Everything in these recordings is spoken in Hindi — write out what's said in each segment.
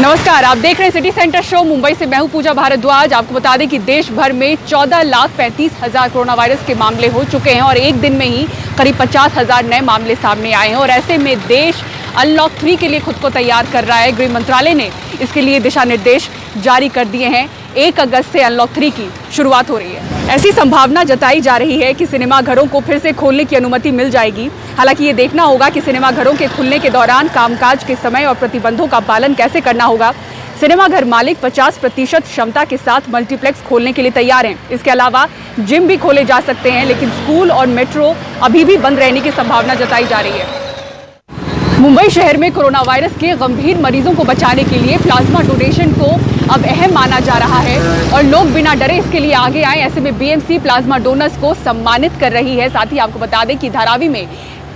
नमस्कार, आप देख रहे हैं सिटी सेंटर शो। मुंबई से मैं हूं पूजा भारद्वाज। आपको बता दें कि देश भर में 14,35,000 कोरोना वायरस के मामले हो चुके हैं और एक दिन में ही करीब 50,000 नए मामले सामने आए हैं। और ऐसे में देश अनलॉक 3 के लिए खुद को तैयार कर रहा है। गृह मंत्रालय ने इसके लिए दिशा निर्देश जारी कर दिए हैं। 1 अगस्त से अनलॉक 3 की शुरुआत हो रही है। ऐसी संभावना जताई जा रही है कि सिनेमा घरों को फिर से खोलने की अनुमति मिल जाएगी। हालांकि ये देखना होगा कि सिनेमा घरों के खुलने के दौरान कामकाज के समय और प्रतिबंधों का पालन कैसे करना होगा। सिनेमा घर मालिक 50% क्षमता के साथ मल्टीप्लेक्स खोलने के लिए तैयार हैं। इसके अलावा जिम भी खोले जा सकते हैं, लेकिन स्कूल और मेट्रो अभी भी बंद रहने की संभावना जताई जा रही है। मुंबई शहर में कोरोना वायरस के गंभीर मरीजों को बचाने के लिए प्लाज्मा डोनेशन को अब अहम माना जा रहा है और लोग बिना डरे इसके लिए आगे आए। ऐसे में बीएमसी प्लाज्मा डोनर्स को सम्मानित कर रही है। साथ ही आपको बता दें कि धारावी में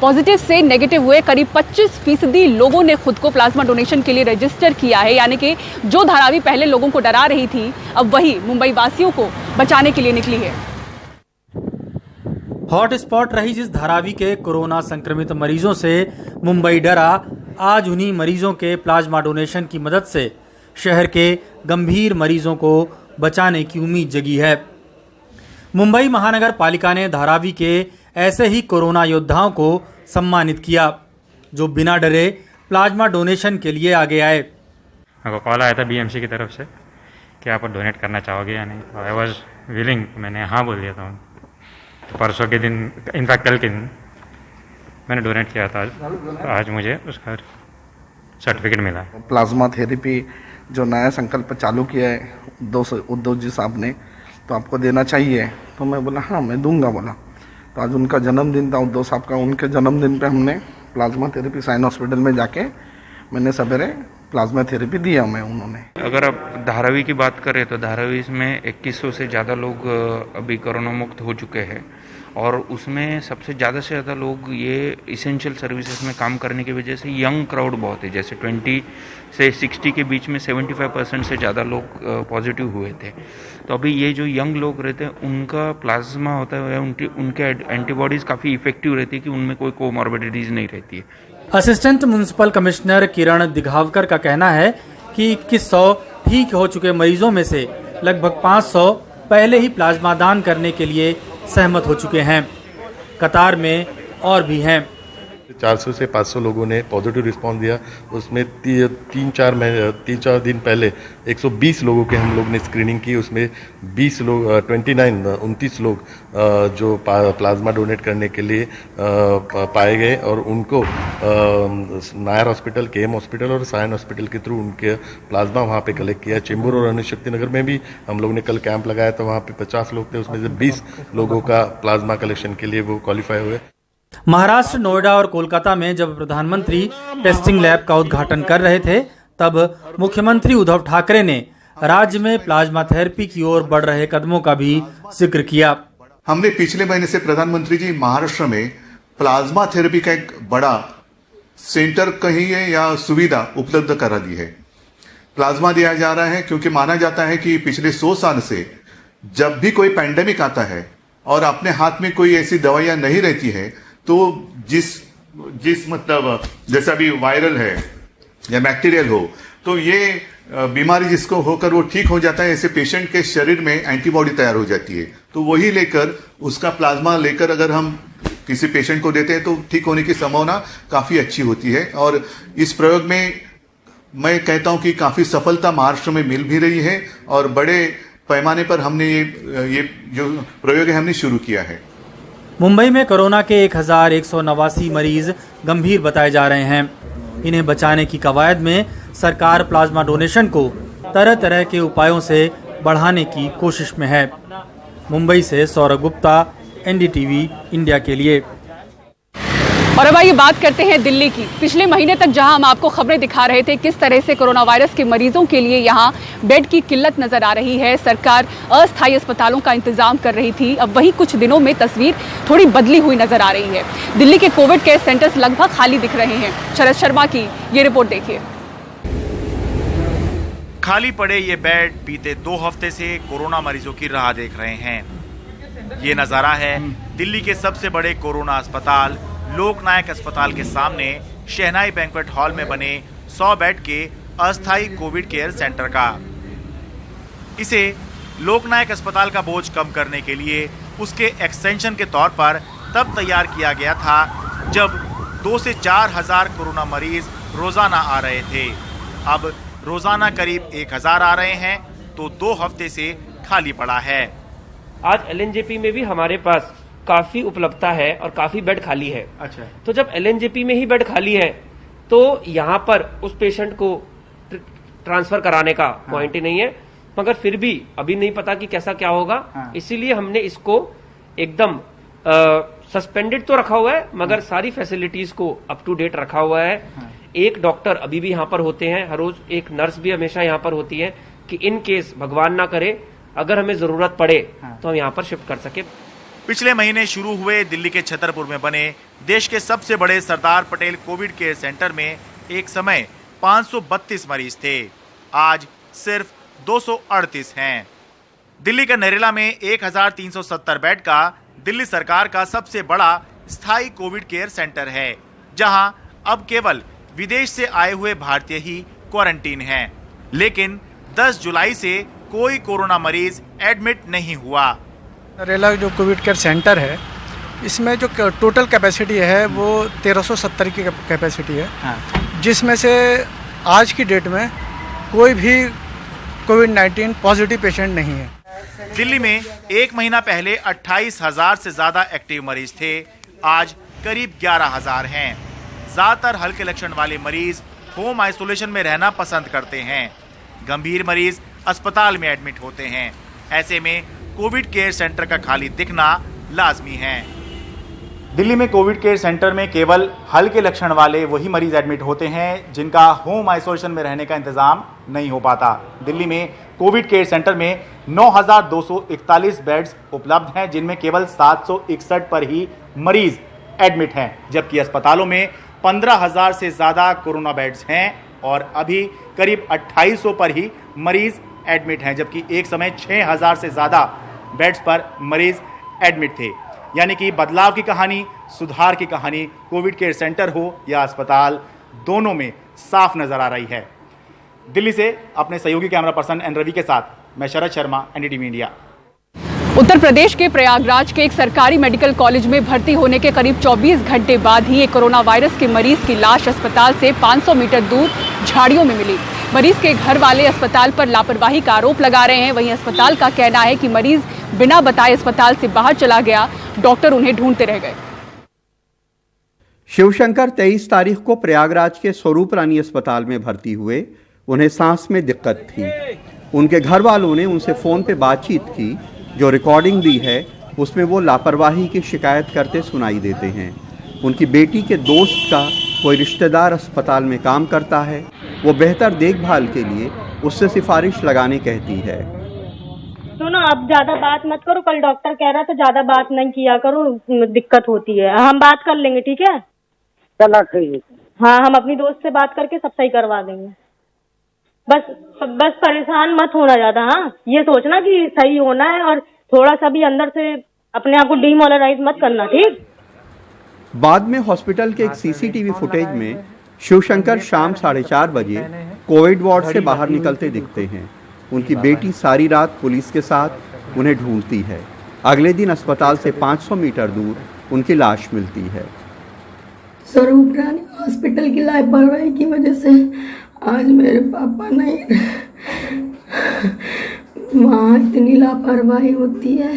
पॉजिटिव से नेगेटिव हुए करीब 25% लोगों ने खुद को प्लाज्मा डोनेशन के लिए रजिस्टर किया है। यानी कि जो धारावी पहले लोगों को डरा रही थी, अब वही मुंबई वासियों को बचाने के लिए निकली है। हॉट स्पॉट रही जिस धारावी के कोरोना संक्रमित मरीजों से मुंबई डरा, आज उन्हीं मरीजों के प्लाज्मा डोनेशन की मदद से शहर के गंभीर मरीजों को बचाने की उम्मीद जगी है। मुंबई महानगर पालिका ने धारावी के ऐसे ही कोरोना योद्धाओं को सम्मानित किया जो बिना डरे प्लाज्मा डोनेशन के लिए आगे आए। मेरे को कॉल आया था बीएमसी की तरफ से कि आप डोनेट करना चाहोगे या नहीं। आई वॉज विलिंग, मैंने हाँ बोल दिया था। तो परसों के दिन, इनफैक्ट कल के दिन मैंने डोनेट किया था। आज मुझे उसका सर्टिफिकेट मिला है। प्लाज्मा थेरेपी जो नया संकल्प चालू किया है उद्धव जी साहब ने, तो आपको देना चाहिए। तो मैं बोला हाँ मैं दूंगा बोला। तो आज उनका जन्मदिन था उद्धव साहब का। उनके जन्मदिन पे हमने प्लाज्मा थेरेपी साइन हॉस्पिटल में जाके मैंने सवेरे प्लाज्मा थेरेपी दिया मैं उन्होंने। अगर आप धारावी की बात करें तो धारावी में 2100 से ज़्यादा लोग अभी कोरोना मुक्त हो चुके हैं और उसमें सबसे ज़्यादा लोग ये इसेंशियल सर्विसेज में काम करने की वजह से यंग क्राउड बहुत है। जैसे 20 से 60 के बीच में 75% से ज़्यादा लोग पॉजिटिव हुए थे। तो अभी ये जो यंग लोग रहते हैं उनका प्लाज्मा होता है, उनके एंटीबॉडीज़ काफ़ी इफेक्टिव रहती है कि उनमें कोई कोमॉर्बिडिटीज़ नहीं रहती है। असिस्टेंट म्युनिसिपल कमिश्नर किरण दिघावकर का कहना है कि 2100 ठीक हो चुके मरीजों में से लगभग 500 पहले ही प्लाज्मा दान करने के लिए सहमत हो चुके हैं। कतार में और भी हैं। 400 से 500 लोगों ने पॉजिटिव रिस्पांस दिया। उसमें 3-4 दिन पहले 120 लोगों के हम लोग ने स्क्रीनिंग की। उसमें 29 लोग जो प्लाज्मा डोनेट करने के लिए पाए गए और उनको नायर हॉस्पिटल, केएम हॉस्पिटल और सायन हॉस्पिटल के थ्रू उनके प्लाज्मा वहाँ पे कलेक्ट किया। चेंबूर और अनुशक्ति नगर में भी हम लोग ने कल कैंप लगाया था। वहाँ पे 50 लोग थे, उसमें से 20 लोगों का प्लाज्मा कलेक्शन के लिए वो क्वालिफाई हुए। महाराष्ट्र, नोएडा और कोलकाता में जब प्रधानमंत्री टेस्टिंग लैब का उद्घाटन कर रहे थे, तब मुख्यमंत्री उद्धव ठाकरे ने राज्य में प्लाज्मा थेरेपी की ओर बढ़ रहे कदमों का भी जिक्र किया। हमने पिछले महीने से प्रधानमंत्री जी महाराष्ट्र में प्लाज्मा थेरेपी का एक बड़ा सेंटर कहीं है या सुविधा उपलब्ध करा दी है। प्लाज्मा दिया जा रहा है क्योंकि माना जाता है कि पिछले 100 साल से जब भी कोई पैंडेमिक आता है और अपने हाथ में कोई ऐसी दवाइयां नहीं रहती है, तो जिस मतलब जैसा भी वायरल है या बैक्टीरियल हो, तो ये बीमारी जिसको होकर वो ठीक हो जाता है, ऐसे पेशेंट के शरीर में एंटीबॉडी तैयार हो जाती है। तो वही लेकर उसका प्लाज्मा लेकर अगर हम किसी पेशेंट को देते हैं तो ठीक होने की संभावना काफी अच्छी होती है। और इस प्रयोग में मैं कहता हूं कि काफी सफलता महाराष्ट्र में मिल भी रही है और बड़े पैमाने पर हमने ये जो प्रयोग है हमने शुरू किया है। मुंबई में कोरोना के 1189 मरीज गंभीर बताए जा रहे हैं। इन्हें बचाने की कवायद में सरकार प्लाज्मा डोनेशन को तरह तरह के उपायों से बढ़ाने की कोशिश में है। मुंबई से सौरभ गुप्ता, एनडीटीवी इंडिया के लिए। और अब आइए बात करते हैं दिल्ली की। पिछले महीने तक जहां हम आपको खबरें दिखा रहे थे किस तरह से कोरोना वायरस के मरीजों के लिए यहां बेड की किल्लत नजर आ रही है, सरकार अस्थायी अस्पतालों का इंतजाम कर रही थी, अब वही कुछ दिनों में तस्वीर थोड़ी बदली हुई नजर आ रही है। दिल्ली के कोविड केयर सेंटर्स लगभग खाली दिख रहे हैं। शरद शर्मा की ये रिपोर्ट देखिए। खाली पड़े ये बेड बीते 2 हफ्ते से कोरोना मरीजों की राह देख रहे हैं। ये नजारा है दिल्ली के सबसे बड़े कोरोना अस्पताल लोकनायक अस्पताल के सामने शहनाई बैंक्वेट हॉल में बने 100 बेड के अस्थायी कोविड केयर सेंटर का। इसे लोकनायक अस्पताल का बोझ कम करने के लिए उसके एक्सटेंशन के तौर पर तब तैयार किया गया था जब 2 से 4 हजार कोरोना मरीज रोजाना आ रहे थे। अब रोजाना करीब 1000 आ रहे हैं तो 2 हफ्ते से खाली पड़ा है। आज एलएनजेपी में भी हमारे पास काफी उपलब्धता है और काफी बेड खाली है। अच्छा। तो जब एलएनजेपी में ही बेड खाली है तो यहाँ पर उस पेशेंट को ट्रांसफर कराने का पॉइंट ही नहीं है, मगर फिर भी अभी नहीं पता कि कैसा क्या होगा। इसीलिए हमने इसको एकदम सस्पेंडेड तो रखा हुआ है, मगर सारी फैसिलिटीज को अप टू डेट रखा हुआ है। एक डॉक्टर अभी भी यहाँ पर होते हैं, हर रोज एक नर्स भी हमेशा यहाँ पर होती है कि इन केस भगवान ना करे अगर हमें जरूरत पड़े तो हम यहाँ पर शिफ्ट कर सके। पिछले महीने शुरू हुए दिल्ली के छतरपुर में बने देश के सबसे बड़े Sardar Patel Covid care centre में एक समय 532 मरीज थे, आज सिर्फ 238 हैं। दिल्ली का नरेला में 1370 बेड का दिल्ली सरकार का सबसे बड़ा स्थायी कोविड केयर सेंटर है, जहां अब केवल विदेश से आए हुए भारतीय ही क्वारंटीन हैं। लेकिन 10 जुलाई से कोई कोरोना मरीज एडमिट नहीं हुआ। नरेला जो कोविड केयर सेंटर है, इसमें जो टोटल कैपेसिटी है वो 1370 की कैपेसिटी है, जिसमें से आज की डेट में कोई भी कोविड-19 पॉजिटिव पेशेंट नहीं है। दिल्ली में एक महीना पहले 28,000 से ज्यादा एक्टिव मरीज थे, आज करीब 11,000 हैं। ज्यादातर हल्के लक्षण वाले मरीज होम आइसोलेशन में रहना पसंद करते हैं। गंभीर मरीज अस्पताल में एडमिट होते हैं। ऐसे में कोविड केयर सेंटर का खाली दिखना लाजमी है। दिल्ली में कोविड केयर सेंटर में केवल हल्के लक्षण वाले वही मरीज एडमिट होते हैं जिनका होम आइसोलेशन में रहने का इंतजाम नहीं हो पाता। दिल्ली में कोविड केयर सेंटर में 9,241 बेड्स उपलब्ध हैं, जिनमें केवल 761 पर ही मरीज एडमिट हैं, जबकि अस्पतालों में 15,000 से ज्यादा कोरोना बेड्स हैं और अभी करीब 2800 पर ही मरीज एडमिट हैं, जबकि एक समय 6,000 से ज्यादा बेड्स पर मरीज एडमिट थे। यानी कि बदलाव की कहानी, सुधार की कहानी कोविड केयर सेंटर हो या अस्पताल, दोनों में साफ नजर आ रही है। दिल्ली से अपने सहयोगी कैमरा पर्सन एन रवि के साथ मैं शरद शर्मा, एनडीटीवी इंडिया। उत्तर प्रदेश के प्रयागराज के एक सरकारी मेडिकल कॉलेज में भर्ती होने के करीब 24 घंटे बाद ही एक कोरोना वायरस के मरीज की लाश अस्पताल से 500 मीटर दूर झाड़ियों में मिली। मरीज के घर वाले अस्पताल पर लापरवाही का आरोप लगा रहे हैं। वहीं अस्पताल का कहना है कि मरीज बिना बताए अस्पताल से बाहर चला गया, डॉक्टर उन्हें ढूंढते रह गए। शिवशंकर 23 तारीख को प्रयागराज के स्वरूप रानी अस्पताल में भर्ती हुए। उन्हें सांस में दिक्कत थी। उनके घर वालों ने उनसे फोन पे बातचीत की, जो रिकॉर्डिंग दी है उसमें वो लापरवाही की शिकायत करते सुनाई देते हैं। उनकी बेटी के दोस्त का कोई रिश्तेदार अस्पताल में काम करता है, वो बेहतर देखभाल के लिए उससे सिफारिश लगाने कहती है। सुनो, अब ज्यादा बात मत करो, कल डॉक्टर कह रहा था ज्यादा बात नहीं किया करो, दिक्कत होती है। हम बात कर लेंगे, ठीक है? चलो ठीक है। हाँ, हम अपनी दोस्त से बात करके सब सही करवा देंगे। बस परेशान मत होना ज्यादा। हाँ, ये सोचना कि सही होना है और थोड़ा सा भी अंदर से अपने आप को डीमोरलाइज मत करना, ठीक? बाद में हॉस्पिटल के एक सीसीटीवी फुटेज में शिवशंकर शाम 4:30 बजे कोविड वार्ड से बाहर निकलते दिखते हैं। उनकी बेटी सारी रात पुलिस के साथ उन्हें ढूंढती है। अगले दिन अस्पताल से 500 मीटर दूर उनकी लाश मिलती है। स्वरूप रानी हॉस्पिटल की लापरवाही की वजह से आज मेरे पापा नहीं रहे। वहाँ इतनी लापरवाही होती है,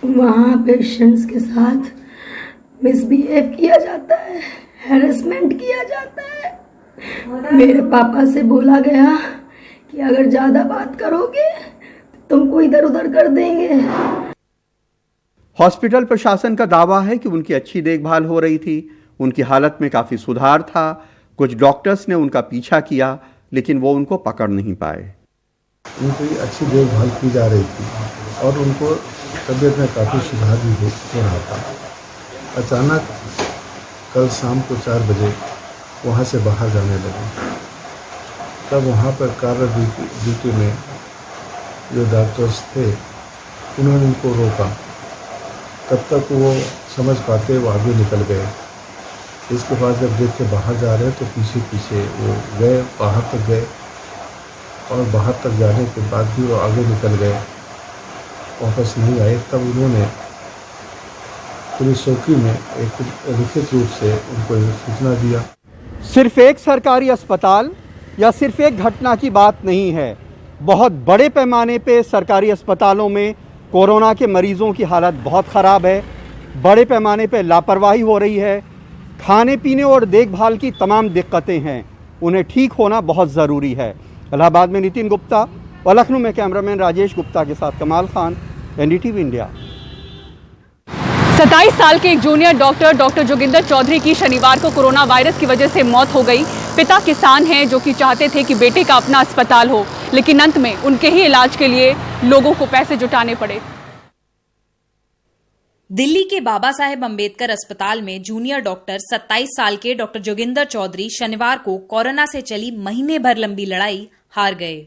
वहाँ पेशेंट्स के साथ मिसबिहेव किया जाता है, हैरेसमेंट किया जाता है। मेरे पापा से बोला गया कि अगर ज्यादा बात करोगे तो तुमको इधर उधर कर देंगे। हॉस्पिटल प्रशासन का दावा है कि उनकी अच्छी देखभाल हो रही थी, उनकी हालत में काफी सुधार था। कुछ डॉक्टर्स ने उनका पीछा किया, लेकिन वो उनको पकड़ नहीं पाए। उनकी अच्छी देखभाल की जा रही थी और उनको तबीयत में काफ़ी सुधार भी हो रहा था। अचानक कल शाम को 4 बजे वहाँ से बाहर जाने लगे। तब वहाँ पर कार्य ड्यूटी में जो डॉक्टर्स थे उन्होंने उनको रोका। तब तक वो समझ पाते वो आगे निकल गए। इसके बाद जब गेट के बाहर जा रहे हैं तो पीछे पीछे वो गए, बाहर तक गए और बाहर तक जाने के बाद भी वो आगे निकल गए, वापस नहीं आए। तब उन्होंने पुलिस चौकी में एक लिखित रूप से उनको सूचना दिया। सिर्फ एक सरकारी अस्पताल या सिर्फ एक घटना की बात नहीं है, बहुत बड़े पैमाने पे सरकारी अस्पतालों में कोरोना के मरीजों की हालत बहुत ख़राब है, बड़े पैमाने पे लापरवाही हो रही है, खाने पीने और देखभाल की तमाम दिक्कतें हैं, उन्हें ठीक होना बहुत ज़रूरी है। इलाहाबाद में नितिन गुप्ता और लखनऊ में कैमरामैन राजेश गुप्ता के साथ कमाल खान, एनडीटीवी इंडिया। 27 साल के एक जूनियर डॉक्टर जोगिंदर चौधरी की शनिवार को कोरोना वायरस की वजह से मौत हो गई। पिता किसान हैं जो कि चाहते थे कि बेटे का अपना अस्पताल हो, लेकिन अंत में उनके ही इलाज के लिए लोगों को पैसे जुटाने पड़े। दिल्ली के बाबा साहेब अंबेडकर अस्पताल में जूनियर डॉक्टर 27 साल के डॉक्टर जोगिंदर चौधरी शनिवार को कोरोना से चली महीने भर लंबी लड़ाई हार गए।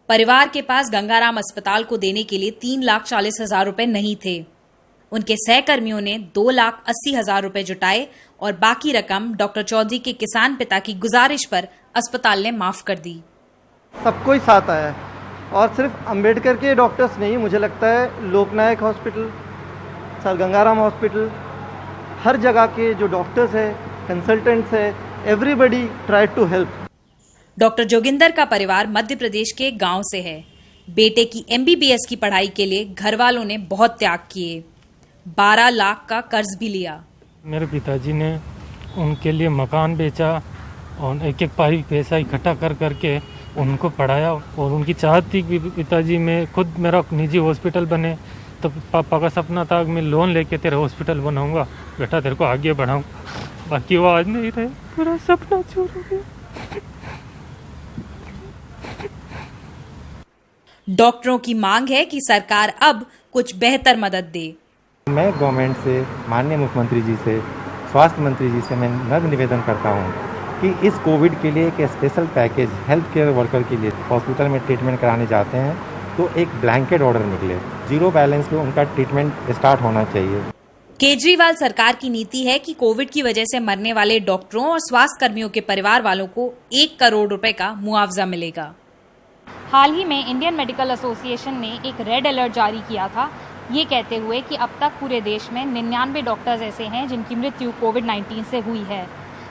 परिवार के पास गंगाराम अस्पताल को देने के लिए 3,40,000 रुपए नहीं थे। उनके सहकर्मियों ने 2,80,000 रुपए जुटाए और बाकी रकम डॉक्टर चौधरी के किसान पिता की गुजारिश पर अस्पताल ने माफ कर दी। सबको ही साथ आया है और सिर्फ अंबेडकर के डॉक्टर्स नहीं, मुझे लगता है Loknayak hospital, sir Gangaram hospital, हर जगह के जो डॉक्टर्स हैं, कंसल्टेंट्स हैं, everybody try to help. Doctor Joginder का परिवार मध्य प्रदेश के गांव से है। बेटे की MBBS की पढ़ाई के लिए घर वालों ने बहुत त्याग किए, 12 लाख का कर्ज भी लिया। मेरे पिताजी ने उनके लिए मकान बेचा और एक एक पाई पैसा इकट्ठा कर करके उनको पढ़ाया और उनकी चाहत थी कि पिताजी में खुद मेरा निजी हॉस्पिटल बने। तो पापा का सपना था कि मैं लोन लेके तेरा हॉस्पिटल बनाऊंगा, बेटा तेरे को आगे बढ़ाऊं। बाकी वो आज नहीं रहे, पूरा सपना चूर हो गया। डॉक्टरों की मांग है कि सरकार अब कुछ बेहतर मदद दे। मैं गवर्नमेंट से, माननीय मुख्यमंत्री जी से, स्वास्थ्य मंत्री जी से मैं नम्र निवेदन करता हूं कि इस कोविड के लिए एक special package health care worker के लिए हॉस्पिटल में ट्रीटमेंट कराने जाते हैं तो एक ब्लैंकेट ऑर्डर निकले, 0 बैलेंस पे उनका ट्रीटमेंट स्टार्ट होना चाहिए। केजरीवाल सरकार की नीति है कि कोविड की वजह से मरने वाले डॉक्टरों और स्वास्थ्य कर्मियों के परिवार वालों को 1 करोड़ रुपए का मुआवजा मिलेगा। हाल ही में इंडियन मेडिकल एसोसिएशन ने एक रेड अलर्ट जारी किया था, ये कहते हुए कि अब तक पूरे देश में 99 डॉक्टर्स ऐसे हैं जिनकी मृत्यु कोविड-19 से हुई है।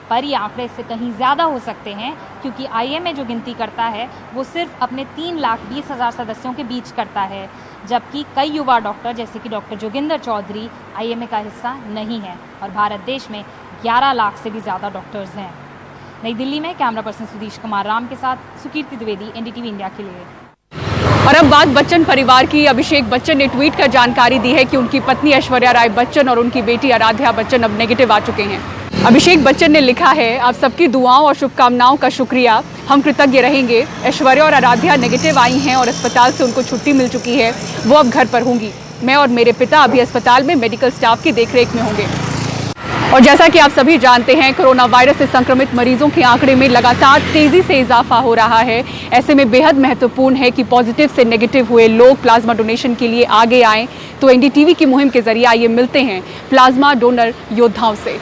पर ये आंकड़े से कहीं ज़्यादा हो सकते हैं क्योंकि IMA जो गिनती करता है वो सिर्फ अपने 3,20,000 सदस्यों के बीच करता है, जबकि कई युवा डॉक्टर जैसे कि डॉक्टर जोगिंदर चौधरी IMA का हिस्सा नहीं है और भारत देश में 11 लाख से भी ज़्यादा डॉक्टर्स हैं। नई दिल्ली में कैमरा पर्सन सुधीश कुमार राम के साथ सुकीर्ति द्विवेदी, NDTV इंडिया के लिए। और अब बात बच्चन परिवार की। अभिषेक बच्चन ने ट्वीट कर जानकारी दी है कि उनकी पत्नी ऐश्वर्या राय बच्चन और उनकी बेटी आराध्या बच्चन अब नेगेटिव आ चुके हैं। अभिषेक बच्चन ने लिखा है, आप सबकी दुआओं और शुभकामनाओं का शुक्रिया, हम कृतज्ञ रहेंगे। ऐश्वर्या और आराध्या नेगेटिव आई हैं और अस्पताल से उनको छुट्टी मिल चुकी है, वो अब घर पर होंगी। मैं और मेरे पिता अभी अस्पताल में मेडिकल स्टाफ की देखरेख में होंगे। और जैसा कि आप सभी जानते हैं, कोरोना वायरस से संक्रमित मरीजों के आंकड़े में लगातार तेजी से इजाफा हो रहा है। ऐसे में बेहद महत्वपूर्ण है कि पॉजिटिव से नेगेटिव हुए लोग प्लाज्मा डोनेशन के लिए आगे आएं। तो NDTV की मुहिम के जरिए आइए मिलते हैं प्लाज्मा डोनर योद्धाओं से।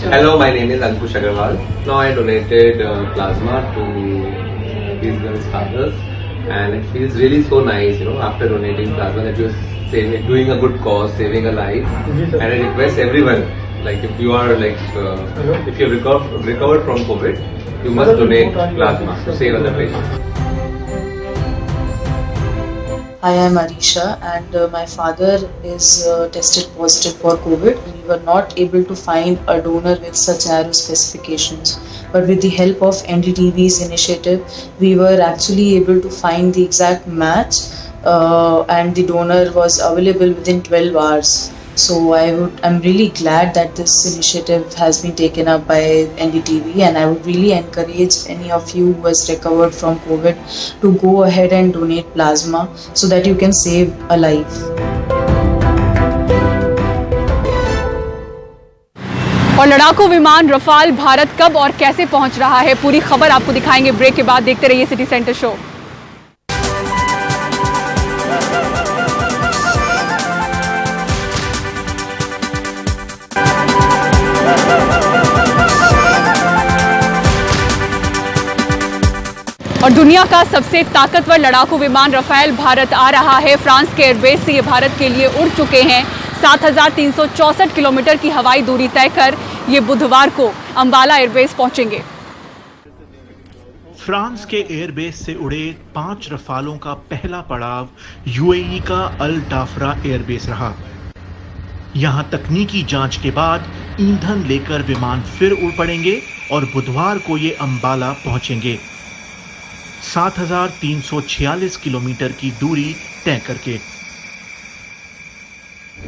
Hello, my name is Ankush Agarwal. Now I donated plasma to these girls' fathers, and it feels really so nice, after donating plasma that you're doing a good cause, saving a life. And I request everyone, like if you are if you recovered from COVID, you must donate plasma to save other patients. I am Arisha and my father is tested positive for COVID. We were not able to find a donor with such narrow specifications. But with the help of NDTV's initiative, we were actually able to find the exact match and the donor was available within 12 hours. So I'm really glad that this initiative has been taken up by NDTV, and I would really encourage any of you who has recovered from COVID to go ahead and donate plasma so that you can save a life. और लड़ाकू विमान रफाल भारत कब और कैसे पहुंच रहा है, पूरी खबर आपको दिखाएंगे ब्रेक के बाद। देखते रहिए सिटी सेंटर शो। और दुनिया का सबसे ताकतवर लड़ाकू विमान रफाल भारत आ रहा है। फ्रांस के एयरबेस से ये भारत के लिए उड़ चुके हैं। 7,364 किलोमीटर की हवाई दूरी तय कर ये बुधवार को अंबाला एयरबेस पहुंचेंगे। फ्रांस के एयरबेस से उड़े 5 रफालों का पहला पड़ाव यूएई का अल डाफरा एयरबेस रहा। यहां तकनीकी जांच के बाद ईंधन लेकर विमान फिर उड़ पड़ेंगे और बुधवार को ये अंबाला पहुंचेंगे, 7,346 किलोमीटर की दूरी तय करके।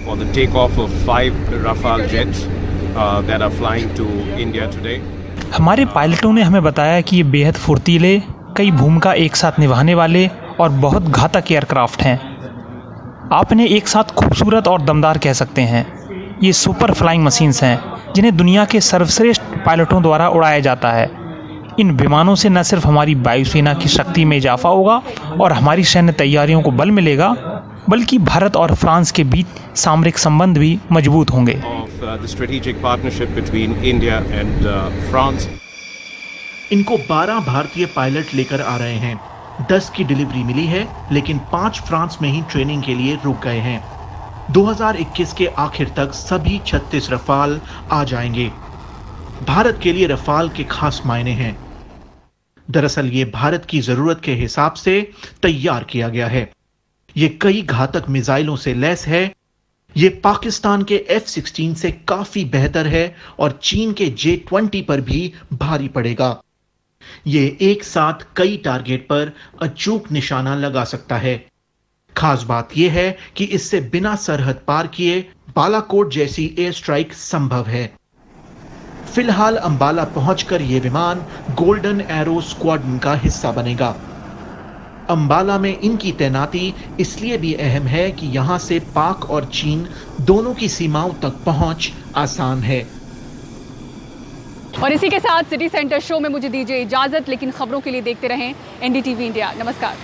For the takeoff of 5 Rafale jets that are flying to India today. हमारे पायलटों ने हमें बताया कि ये बेहद फुर्तीले, कई भूमिका एक साथ निभाने वाले और बहुत घातक एयरक्राफ्ट हैं। आप इन्हें एक साथ खूबसूरत और दमदार कह सकते हैं। ये सुपर फ्लाइंग मशीन्स हैं जिन्हें दुनिया के सर्वश्रेष्ठ पायलटों द्वारा उड़ाया जाता है। इन विमानों से न सिर्फ हमारी वायुसेना की शक्ति में इजाफा होगा और हमारी सैन्य तैयारियों को बल मिलेगा, बल्कि भारत और फ्रांस के बीच सामरिक संबंध भी मजबूत होंगे। इनको 12 भारतीय पायलट लेकर आ रहे हैं। 10 की डिलीवरी मिली है, लेकिन 5 फ्रांस में ही ट्रेनिंग के लिए रुक गए हैं। 2021 के आखिर तक सभी 36 रफाल आ जाएंगे। भारत के लिए रफाल के खास मायने हैं। दरअसल ये भारत की जरूरत के हिसाब से तैयार किया गया है। ये कई घातक मिसाइलों से लैस है। ये पाकिस्तान के F-16 से काफी बेहतर है और चीन के J-20 पर भी भारी पड़ेगा। ये एक साथ कई टारगेट पर अचूक निशाना लगा सकता है। खास बात यह है कि इससे बिना सरहद पार किए बालाकोट जैसी एयर स्ट्राइक संभव है। फिलहाल अंबाला पहुंचकर यह विमान गोल्डन एरो स्क्वाड्रन का हिस्सा बनेगा। अंबाला में इनकी तैनाती इसलिए भी अहम है कि यहां से पाक और चीन दोनों की सीमाओं तक पहुंच आसान है। और इसी के साथ सिटी सेंटर शो में मुझे दीजिए इजाजत, लेकिन खबरों के लिए देखते रहें NDTV इंडिया। नमस्कार।